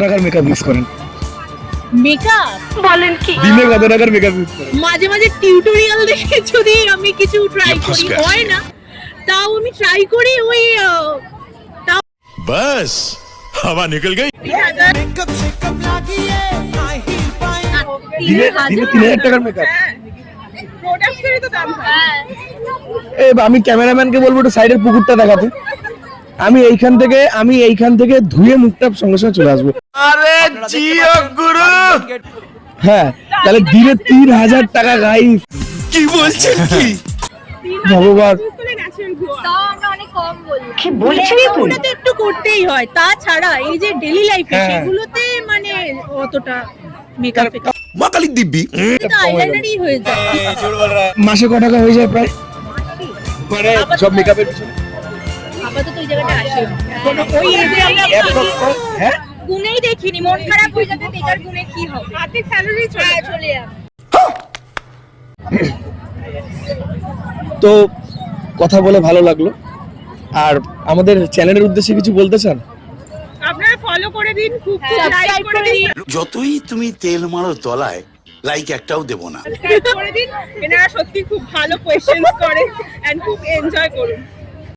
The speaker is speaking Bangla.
টাকার মেকআপ ইউজ করেন? মেকআপ বলেন কি? দিনে কত টাকার মেকআপ ইউজ করেন? মাঝে মাঝে টিউটোরিয়াল দেখে যদি আমি কিছু ট্রাই করি, হয় না তাও আমি ট্রাই করি ওই बस हवा निकल गई। দিনে 3000 টাকার মেকআপ? প্রোডাক্টেরই তো দাম হয়। আমি ক্যামেরাম্যানকে বলবো একটু সাইডের পুকুরটা দেখাতে। আমি এইখান থেকে ধুয়ে মুখটা সঙ্গে সঙ্গে চলে আসবো। अरे जियो गुरु হ্যাঁ, তাহলে দিনে 3000 টাকা গাইস। কি বলছেন কি? ভগবান, তাও আমরা অনেক কম বলি। কি বলছিস তুই? ওটা তো একটু করতেই হয়, তাছাড়া এই যে ডেইলি লাইফে হ্যাঁ। সেগুলোতে মানে অতটা মেকআপ মা কালী দিব্যি আইলাইনারই হয়ে যায়। মাসে ক টাকা হয়ে যায় প্রায়, মানে সব মেকআপের পিছনে? আপাতত ওই জায়গাটা আসে ওই যে আমরা হ্যাঁ, গুনেই দেখিনি, মন খারাপ হয়ে যাবে বেকার গুনে কি হবে, আর্থিক স্যালারি চলে যাবে। তো কথা বলে ভালো লাগলো। আর আমাদের চ্যানেলের উদ্দেশ্যে কিছু বলতে চান? আপনারা ফলো করে দিন, খুব সাবস্ক্রাইব করে দিন, যতই তুমি তেল মারো তলায় লাইক একটাও দেবো না। সাবস্ক্রাইব করে দিন। এনারা সত্যি খুব ভালো কোয়েশ্চেনস করে এন্ড খুব এনজয় করুন।